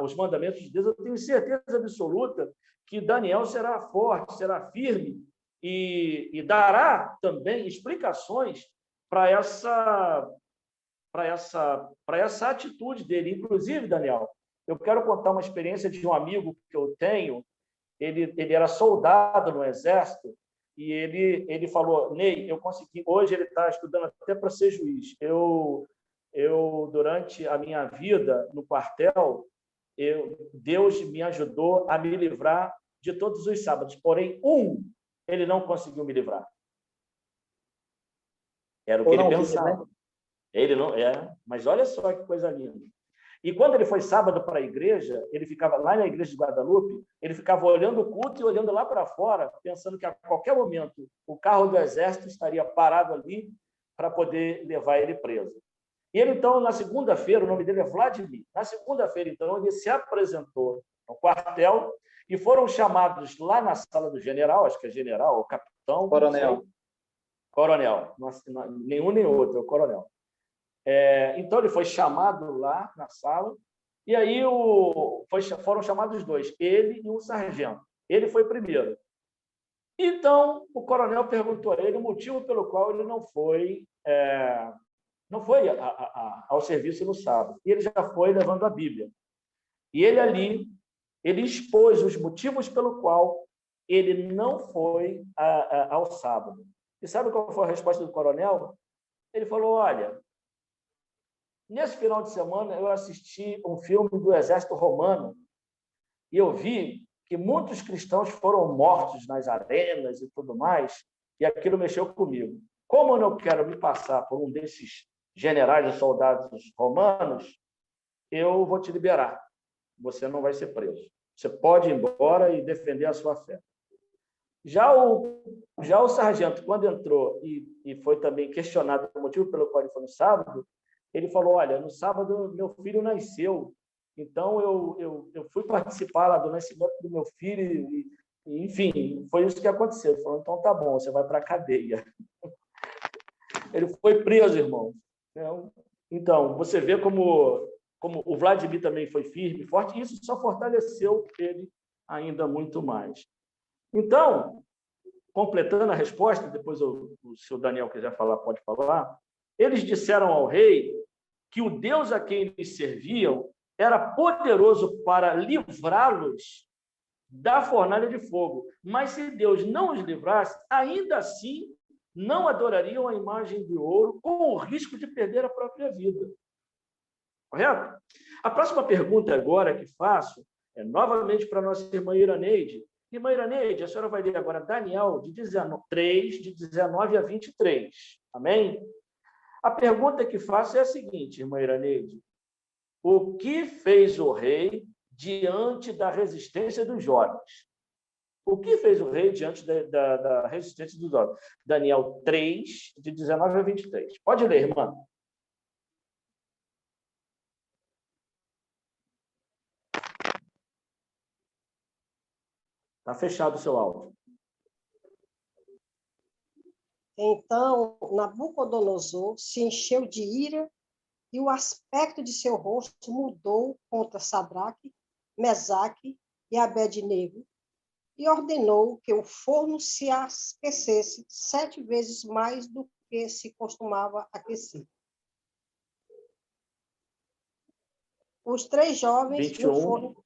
os mandamentos de Deus, eu tenho certeza absoluta que Daniel será forte, será firme e dará também explicações para essa atitude dele. Inclusive, Daniel, eu quero contar uma experiência de um amigo que eu tenho. Ele era soldado no Exército e ele falou: Ney, eu consegui. Hoje ele está estudando até para ser juiz. Eu, durante a minha vida no quartel, Deus me ajudou a me livrar de todos os sábados, porém, ele não conseguiu me livrar. Era o que ele pensava. Né? Ele não mas olha só que coisa linda. E quando ele foi sábado para a igreja, ele ficava lá na igreja de Guadalupe, ele ficava olhando o culto e olhando lá para fora, pensando que a qualquer momento o carro do exército estaria parado ali para poder levar ele preso. E ele, então, na segunda-feira, o nome dele é Vladimir, na segunda-feira, então, ele se apresentou no quartel e foram chamados lá na sala do general, acho que é general, ou capitão, coronel, nenhum nem outro, é o coronel. Então, ele foi chamado lá na sala, e aí foram chamados 2, ele e um sargento. Ele foi primeiro. Então, o coronel perguntou a ele o motivo pelo qual ele não foi ao serviço no sábado. E ele já foi levando a Bíblia. E ele expôs os motivos pelo qual ele não foi ao sábado. E sabe qual foi a resposta do coronel? Ele falou: olha, nesse final de semana, eu assisti um filme do Exército Romano e eu vi que muitos cristãos foram mortos nas arenas e tudo mais, e aquilo mexeu comigo. Como eu não quero me passar por um desses generais e soldados romanos, eu vou te liberar. Você não vai ser preso. Você pode ir embora e defender a sua fé. Já o sargento, quando entrou e foi também questionado o motivo pelo qual ele foi no sábado, ele falou: olha, no sábado meu filho nasceu, então eu fui participar lá do nascimento do meu filho e enfim, foi isso que aconteceu. Ele falou: então tá bom, você vai para a cadeia. Ele foi preso, irmão. Então, você vê como o Vladimir também foi firme, forte, e isso só fortaleceu ele ainda muito mais. Então, completando a resposta, depois se o Daniel quiser falar, pode falar, eles disseram ao rei que o Deus a quem eles serviam era poderoso para livrá-los da fornalha de fogo. Mas se Deus não os livrasse, ainda assim não adorariam a imagem de ouro, com o risco de perder a própria vida. Correto? A próxima pergunta agora que faço é novamente para a nossa irmã Iraneide. Irmã Iraneide, a senhora vai ler agora Daniel 3, de 19 a 23. Amém? A pergunta que faço é a seguinte, irmã Iraneide. O que fez o rei diante da resistência dos jovens? O que fez o rei diante da resistência dos jovens? Daniel 3, de 19 a 23. Pode ler, irmã. Está fechado o seu áudio. Então, Nabucodonosor se encheu de ira e o aspecto de seu rosto mudou contra Sadraque, Mesaque e Abednego e ordenou que o forno se aquecesse 7 vezes mais do que se costumava aquecer. Os 3 jovens 21. no forno...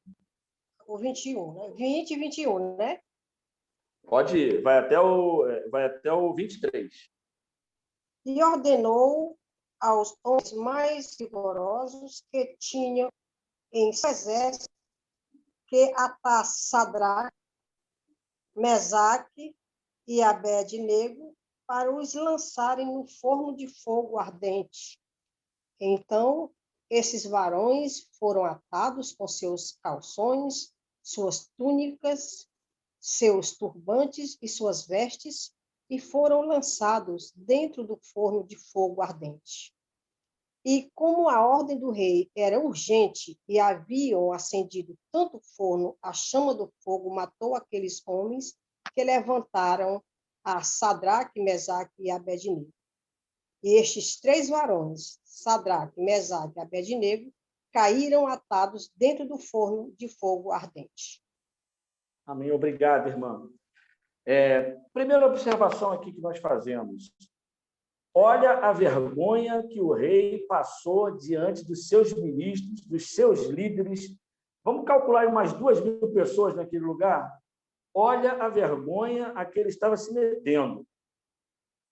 O 21, né? 20 e 21, né? Pode ir, vai até o 23. E ordenou aos homens mais vigorosos que tinham em seu exército que atasse Sadraque, Mesaque e Abednego para os lançarem no forno de fogo ardente. Então, esses varões foram atados com seus calções, suas túnicas, seus turbantes e suas vestes, e foram lançados dentro do forno de fogo ardente. E como a ordem do rei era urgente e haviam acendido tanto forno, a chama do fogo matou aqueles homens que levantaram a Sadraque, Mesaque e Abednego. E estes 3 varões, Sadraque, Mesaque e Abednego, caíram atados dentro do forno de fogo ardente. Amém. Obrigado, irmã. Primeira observação aqui que nós fazemos. Olha a vergonha que o rei passou diante dos seus ministros, dos seus líderes. Vamos calcular umas 2.000 pessoas naquele lugar? Olha a vergonha a que ele estava se metendo.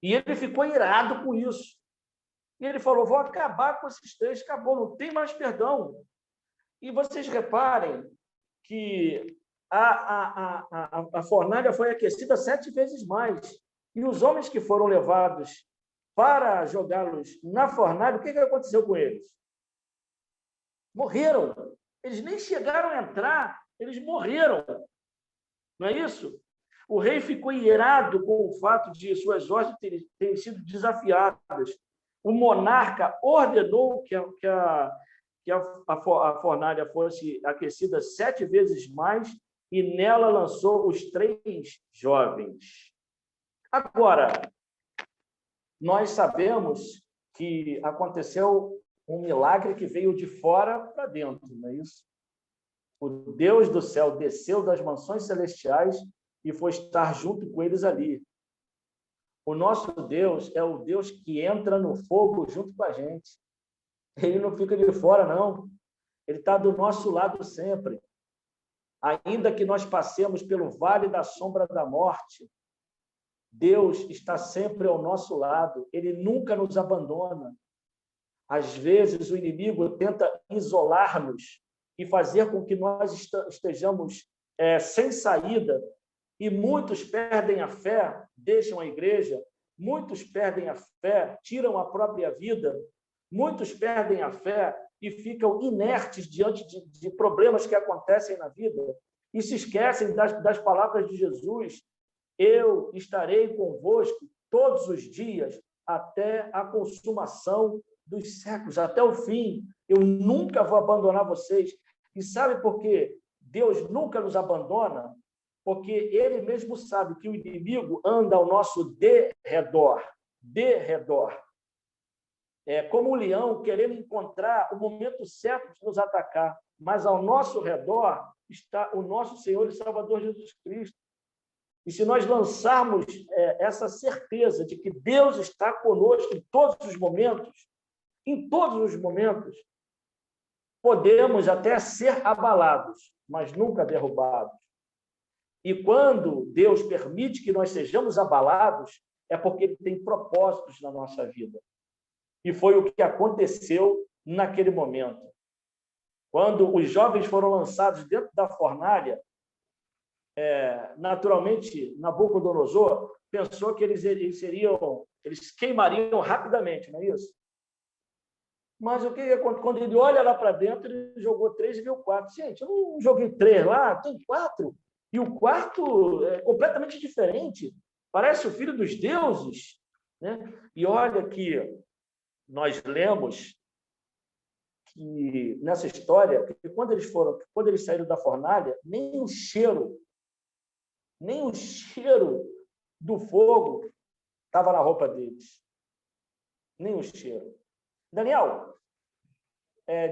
E ele ficou irado com isso. E ele falou, vou acabar com esses 3, acabou, não tem mais perdão. E vocês reparem que a fornalha foi aquecida 7 vezes mais. E os homens que foram levados para jogá-los na fornalha, o que aconteceu com eles? Morreram. Eles nem chegaram a entrar, eles morreram. Não é isso? O rei ficou irado com o fato de suas ordens terem sido desafiadas. O monarca ordenou que a fornalha fosse aquecida 7 vezes mais e nela lançou os 3 jovens. Agora, nós sabemos que aconteceu um milagre que veio de fora para dentro, não é isso? O Deus do céu desceu das mansões celestiais e foi estar junto com eles ali. O nosso Deus é o Deus que entra no fogo junto com a gente. Ele não fica de fora, não. Ele está do nosso lado sempre. Ainda que nós passemos pelo vale da sombra da morte, Deus está sempre ao nosso lado. Ele nunca nos abandona. Às vezes, o inimigo tenta isolar-nos e fazer com que nós estejamos sem saída. E muitos perdem a fé, deixam a igreja. Muitos perdem a fé, tiram a própria vida. Muitos perdem a fé e ficam inertes diante de problemas que acontecem na vida. E se esquecem das palavras de Jesus. Eu estarei convosco todos os dias até a consumação dos séculos, até o fim. Eu nunca vou abandonar vocês. E sabe por quê? Deus nunca nos abandona? Porque Ele mesmo sabe que o inimigo anda ao nosso derredor. Derredor. É como um leão querendo encontrar o momento certo de nos atacar. Mas ao nosso redor está o nosso Senhor e Salvador Jesus Cristo. E se nós lançarmos essa certeza de que Deus está conosco em todos os momentos, podemos até ser abalados, mas nunca derrubados. E quando Deus permite que nós sejamos abalados, é porque Ele tem propósitos na nossa vida. E foi o que aconteceu naquele momento. Quando os jovens foram lançados dentro da fornalha, naturalmente, Nabucodonosor pensou que eles queimariam rapidamente, não é isso? Mas o que quando ele olha lá para dentro, ele jogou 3 e viu 4. Gente, eu não joguei 3 lá, tem 4. E o quarto é completamente diferente. Parece o filho dos deuses, né? E olha que nós lemos que nessa história, que quando eles saíram da fornalha, nem o cheiro do fogo estava na roupa deles. Nem o cheiro. Daniel,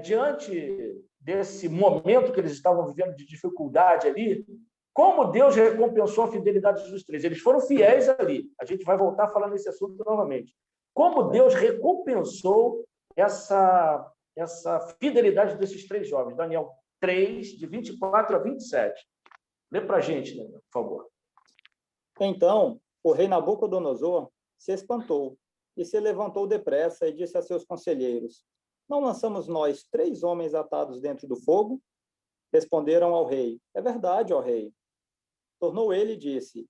diante desse momento que eles estavam vivendo de dificuldade ali, como Deus recompensou a fidelidade dos 3? Eles foram fiéis ali. A gente vai voltar a falar nesse assunto novamente. Como Deus recompensou essa fidelidade desses 3 jovens? Daniel 3, de 24 a 27. Lê para a gente, né, por favor. Então, o rei Nabucodonosor se espantou e se levantou depressa e disse a seus conselheiros: não lançamos nós 3 homens atados dentro do fogo? Responderam ao rei: é verdade, ó rei. Tornou ele e disse: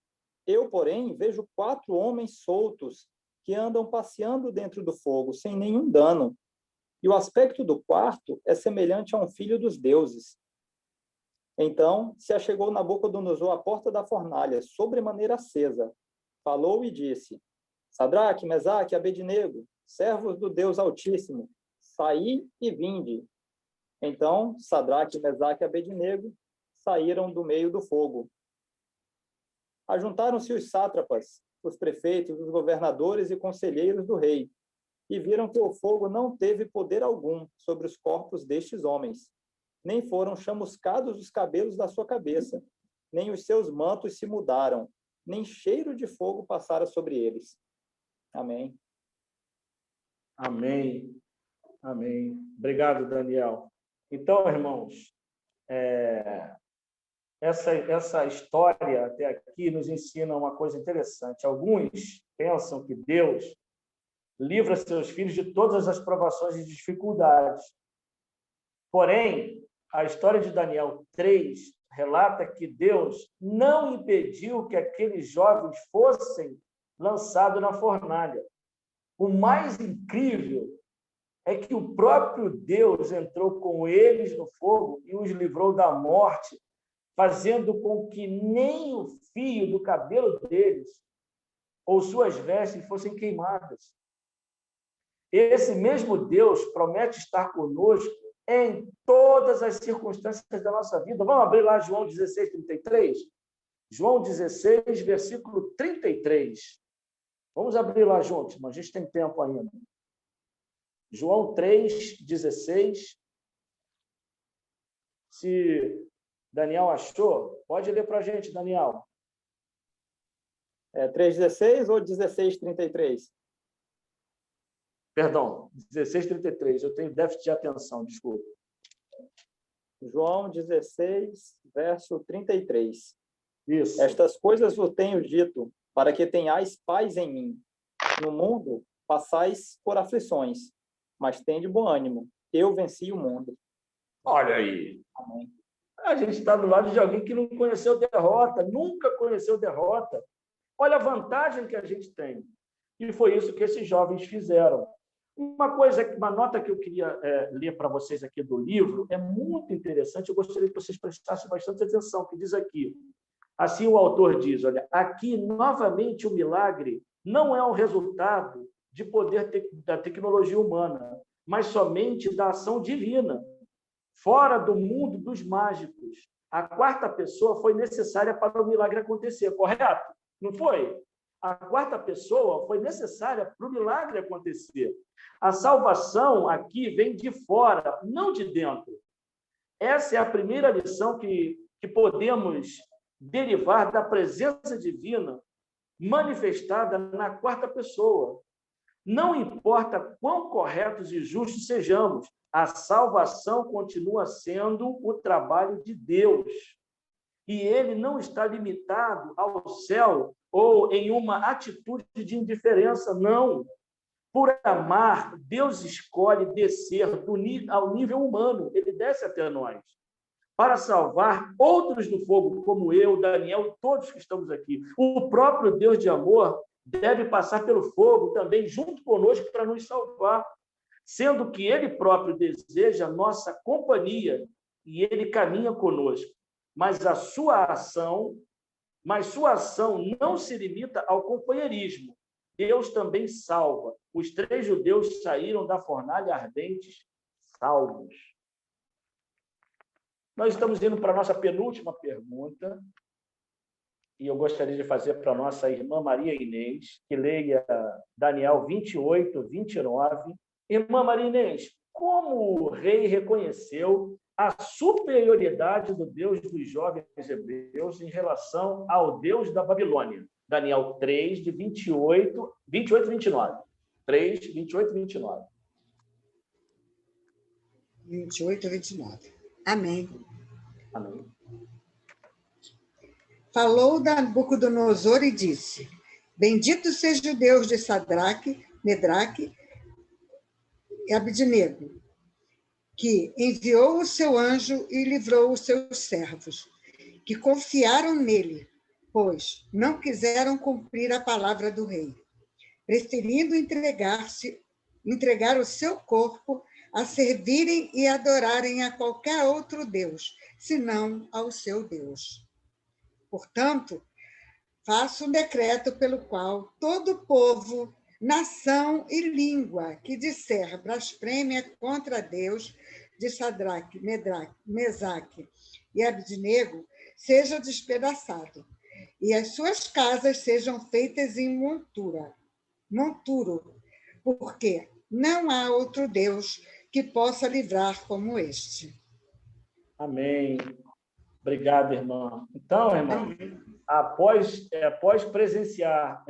eu, porém, vejo 4 homens soltos que andam passeando dentro do fogo sem nenhum dano. E o aspecto do quarto é semelhante a um filho dos deuses. Então se achegou Nabucodonosor à porta da fornalha, sobremaneira acesa. Falou e disse: Sadraque, Mesaque e Abednego, servos do Deus Altíssimo, saí e vinde. Então Sadraque, Mesaque e Abednego saíram do meio do fogo. Ajuntaram-se os sátrapas, os prefeitos, os governadores e conselheiros do rei, e viram que o fogo não teve poder algum sobre os corpos destes homens, nem foram chamuscados os cabelos da sua cabeça, nem os seus mantos se mudaram, nem cheiro de fogo passara sobre eles. Amém. Amém. Amém. Obrigado, Daniel. Então, irmãos, essa história até aqui nos ensina uma coisa interessante. Alguns pensam que Deus livra seus filhos de todas as provações e dificuldades. Porém, a história de Daniel 3 relata que Deus não impediu que aqueles jovens fossem lançados na fornalha. O mais incrível é que o próprio Deus entrou com eles no fogo e os livrou da morte, fazendo com que nem o fio do cabelo deles ou suas vestes fossem queimadas. Esse mesmo Deus promete estar conosco em todas as circunstâncias da nossa vida. Vamos abrir lá João 16, 33? João 16, versículo 33. Vamos abrir lá juntos, mas a gente tem tempo ainda. João 3, 16. Se Daniel achou, pode ler para a gente, Daniel. 3,16 ou 16,33? Perdão, 16:33. Eu tenho déficit de atenção, desculpa. João 16, verso 33. Isso. Estas coisas vos tenho dito, para que tenhais paz em mim. No mundo passais por aflições, mas tende bom ânimo. Eu venci o mundo. Olha aí. Amém. A gente está do lado de alguém que não conheceu derrota, nunca conheceu derrota. Olha a vantagem que a gente tem. E foi isso que esses jovens fizeram. Uma nota que eu queria ler para vocês aqui do livro é muito interessante, eu gostaria que vocês prestassem bastante atenção, que diz aqui, assim o autor diz, olha, aqui novamente o milagre não é um resultado de poder da tecnologia humana, mas somente da ação divina. Fora do mundo dos mágicos, a 4ª pessoa foi necessária para o milagre acontecer, correto? Não foi? A 4ª pessoa foi necessária para o milagre acontecer. A salvação aqui vem de fora, não de dentro. Essa é a primeira lição que podemos derivar da presença divina manifestada na quarta pessoa. Não importa quão corretos e justos sejamos, a salvação continua sendo o trabalho de Deus. E ele não está limitado ao céu ou em uma atitude de indiferença, não. Por amar, Deus escolhe descer ao nível humano, ele desce até nós, para salvar outros do fogo, como eu, Daniel, todos que estamos aqui. O próprio Deus de amor deve passar pelo fogo também, junto conosco, para nos salvar, sendo que ele próprio deseja nossa companhia e ele caminha conosco. Mas sua ação não se limita ao companheirismo. Deus também salva. Os 3 judeus saíram da fornalha ardentes salvos. Nós estamos indo para a nossa penúltima pergunta, e eu gostaria de fazer para a nossa irmã Maria Inês, que leia Daniel 28, 29. Irmã Maria Inês, como o rei reconheceu a superioridade do Deus dos jovens hebreus em relação ao Deus da Babilônia? Daniel 3, de 28 e 29. 3, 28 e 29. 28 e 29. Amém. Amém. Falou Nabucodonosor e disse: Bendito seja o Deus de Sadraque, Medraque e Abednego, que enviou o seu anjo e livrou os seus servos, que confiaram nele, pois não quiseram cumprir a palavra do rei, preferindo entregar o seu corpo a servirem e adorarem a qualquer outro Deus, senão ao seu Deus. Portanto, faço um decreto pelo qual todo povo, nação e língua que disser blasfêmia contra Deus de Sadraque, Mesaque e Abednego seja despedaçado, e as suas casas sejam feitas em monturo, porque não há outro Deus que possa livrar como este. Amém. Obrigado, irmã. Então, irmão, após presenciar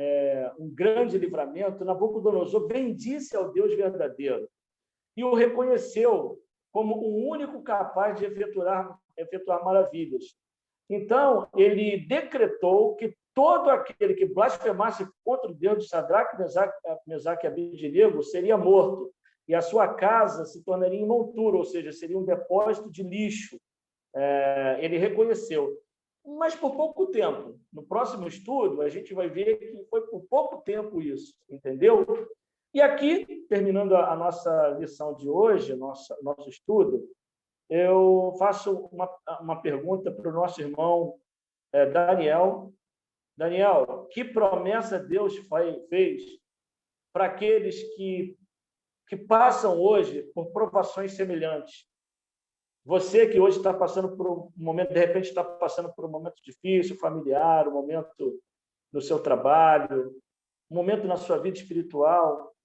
um grande livramento, Nabucodonosor bendisse ao Deus verdadeiro e o reconheceu como o único capaz de efetuar maravilhas. Então, ele decretou que todo aquele que blasfemasse contra o Deus de Sadraque, Mesaque e Abednego seria morto, e a sua casa se tornaria em monturo, ou seja, seria um depósito de lixo. Ele reconheceu, mas por pouco tempo. No próximo estudo, a gente vai ver que foi por pouco tempo isso, entendeu? E aqui, terminando a nossa lição de hoje, nosso estudo, eu faço uma pergunta para o nosso irmão Daniel. Daniel, que promessa Deus fez para aqueles que passam hoje por provações semelhantes? Você que hoje está passando por um momento, de repente está passando por um momento difícil, familiar, um momento no seu trabalho, um momento na sua vida espiritual.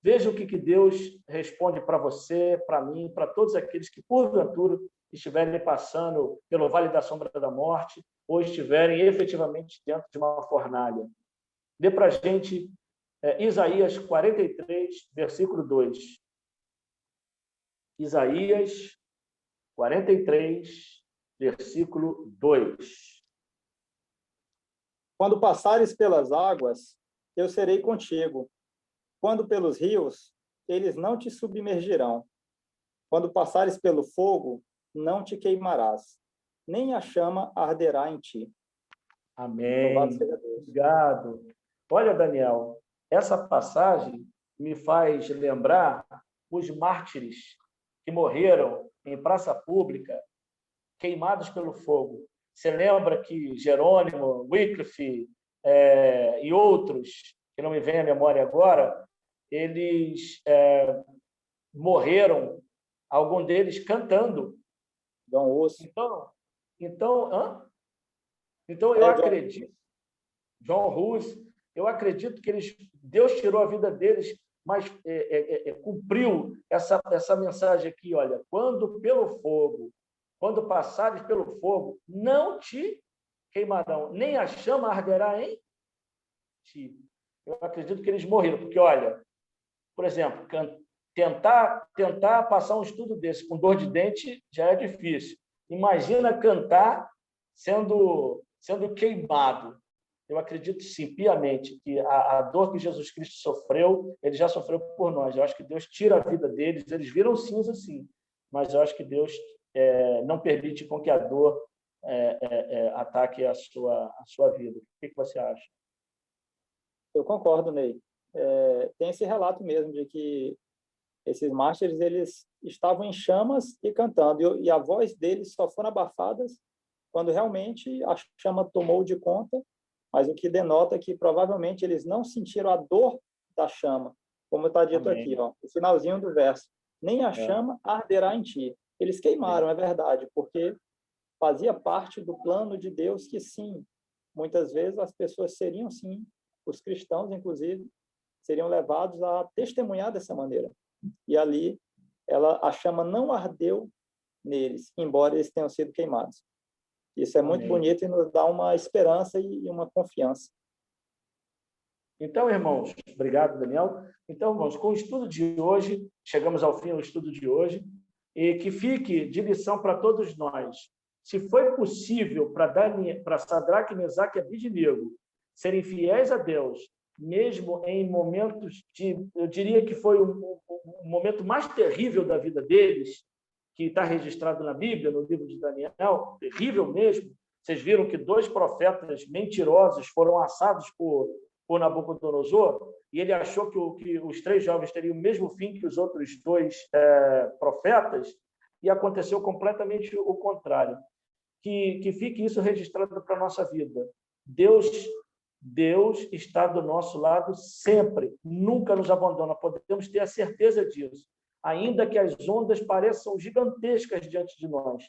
Veja o que Deus responde para você, para mim, para todos aqueles que, porventura, estiverem passando pelo vale da sombra da morte ou estiverem efetivamente dentro de uma fornalha. Dê para a gente Isaías 43, versículo 2. Isaías 43, versículo 2. Quando passares pelas águas, eu serei contigo. Quando pelos rios, eles não te submergirão. Quando passares pelo fogo, não te queimarás, nem a chama arderá em ti. Amém. Obrigado. Olha, Daniel, essa passagem me faz lembrar os mártires que morreram em praça pública, queimados pelo fogo. Você lembra que Jerônimo, Wycliffe e outros, que não me vem à memória agora, eles morreram, algum deles cantando. Dom Osso. Então eu acredito, John Hus, eu acredito que Deus tirou a vida deles, mas cumpriu essa mensagem aqui, olha, quando pelo fogo, quando passares pelo fogo, não te queimarão, nem a chama arderá em ti. Eu acredito que eles morreram, porque, olha, por exemplo, tentar passar um estudo desse com dor de dente já é difícil. Imagina cantar sendo queimado. Eu acredito, sim, piamente, que a dor que Jesus Cristo sofreu, ele já sofreu por nós. Eu acho que Deus tira a vida deles, eles viram cinza, sim, mas eu acho que Deus não permite com que a dor ataque a sua vida. O que você acha? Eu concordo, Ney. Tem esse relato mesmo de que esses mártires, eles estavam em chamas e cantando, e a voz deles só foram abafadas quando realmente a chama tomou de conta, mas o que denota que provavelmente eles não sentiram a dor da chama, como está dito aqui, ó, o finalzinho do verso. Nem a chama arderá em ti. Eles queimaram, é verdade, porque fazia parte do plano de Deus que, sim, muitas vezes as pessoas seriam, sim, os cristãos, inclusive, seriam levados a testemunhar dessa maneira. E ali, a chama não ardeu neles, embora eles tenham sido queimados. Isso é muito bonito e nos dá uma esperança e uma confiança. Então, irmãos, obrigado, Daniel. Então, irmãos, com o estudo de hoje, chegamos ao fim do estudo de hoje, e que fique de lição para todos nós. Se foi possível para Sadraque, Mesaque e Abednego serem fiéis a Deus, mesmo em momentos eu diria que foi o momento mais terrível da vida deles, que está registrado na Bíblia, no livro de Daniel, terrível mesmo. Vocês viram que 2 profetas mentirosos foram assados por Nabucodonosor, e ele achou que os 3 jovens teriam o mesmo fim que os outros 2 profetas, e aconteceu completamente o contrário. Que fique isso registrado para a nossa vida. Deus está do nosso lado sempre, nunca nos abandona, podemos ter a certeza disso, ainda que as ondas pareçam gigantescas diante de nós.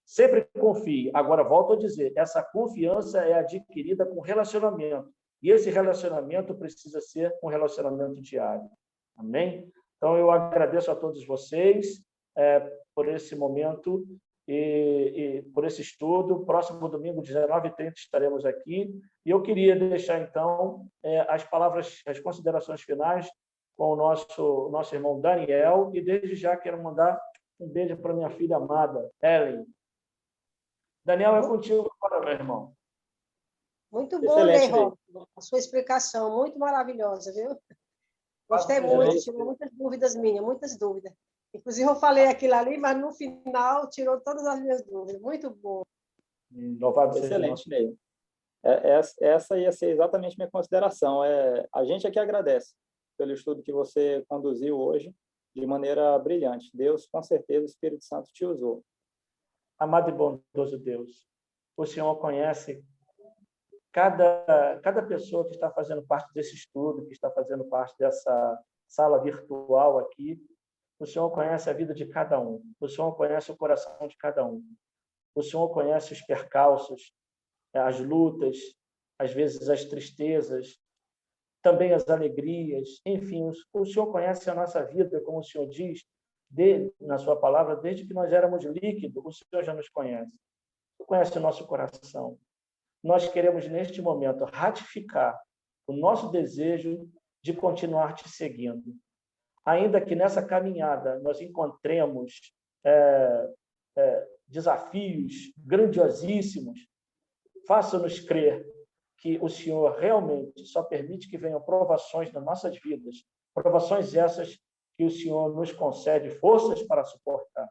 Sempre confie. Agora, volto a dizer, essa confiança é adquirida com relacionamento, e esse relacionamento precisa ser um relacionamento diário. Amém? Então, eu agradeço a todos vocês por esse momento e por esse estudo. Próximo domingo, 19h30, estaremos aqui. E eu queria deixar, então, as considerações finais com o nosso irmão Daniel, e desde já quero mandar um beijo para minha filha amada, Ellen. Daniel, é contigo agora, meu irmão. Muito bom, Ney Robson, a sua explicação, muito maravilhosa, viu? Gostei muito, tirou muitas dúvidas minhas, muitas dúvidas. Inclusive, eu falei aquilo ali, mas no final tirou todas as minhas dúvidas. Muito bom. Louvado seja excelente, Ney. Essa ia ser exatamente minha consideração. A gente aqui agradece pelo estudo que você conduziu hoje de maneira brilhante. Deus, com certeza, o Espírito Santo te usou. Amado e bondoso Deus, o Senhor conhece cada pessoa que está fazendo parte desse estudo, que está fazendo parte dessa sala virtual aqui. O Senhor conhece a vida de cada um. O Senhor conhece o coração de cada um. O Senhor conhece os percalços, as lutas, às vezes as tristezas, também as alegrias. Enfim, o Senhor conhece a nossa vida, como o Senhor diz na sua palavra, desde que nós éramos líquidos, o Senhor já nos conhece. O Senhor conhece o nosso coração. Nós queremos, neste momento, ratificar o nosso desejo de continuar te seguindo. Ainda que nessa caminhada nós encontremos desafios grandiosíssimos, faça-nos crer que o Senhor realmente só permite que venham provações nas nossas vidas, provações essas que o Senhor nos concede forças para suportar.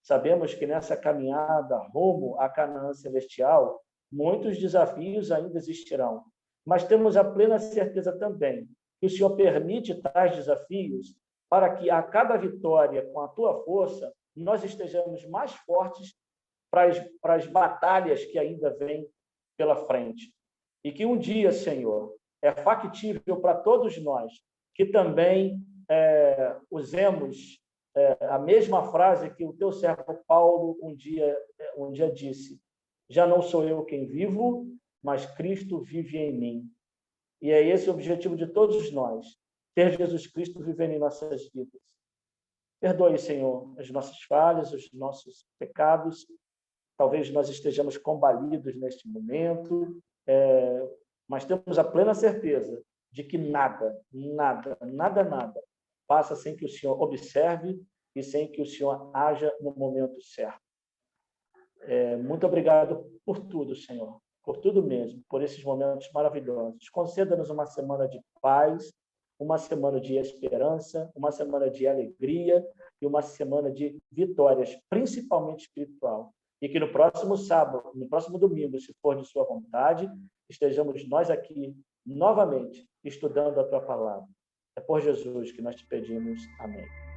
Sabemos que nessa caminhada rumo à Canaã celestial, muitos desafios ainda existirão, mas temos a plena certeza também que o Senhor permite tais desafios para que a cada vitória, com a tua força, nós estejamos mais fortes para as batalhas que ainda vêm pela frente. E que um dia, Senhor, é factível para todos nós que também usemos a mesma frase que o teu servo Paulo um dia disse: já não sou eu quem vivo, mas Cristo vive em mim. E é esse o objetivo de todos nós, ter Jesus Cristo vivendo em nossas vidas. Perdoe, Senhor, as nossas falhas, os nossos pecados, talvez nós estejamos combalidos neste momento, mas temos a plena certeza de que nada passa sem que o Senhor observe e sem que o Senhor haja no momento certo. Muito obrigado por tudo, Senhor, por tudo mesmo, por esses momentos maravilhosos. Conceda-nos uma semana de paz, uma semana de esperança, uma semana de alegria e uma semana de vitórias, principalmente espiritual. E que no próximo sábado, no próximo domingo, se for de sua vontade, estejamos nós aqui novamente estudando a tua palavra. É por Jesus que nós te pedimos. Amém.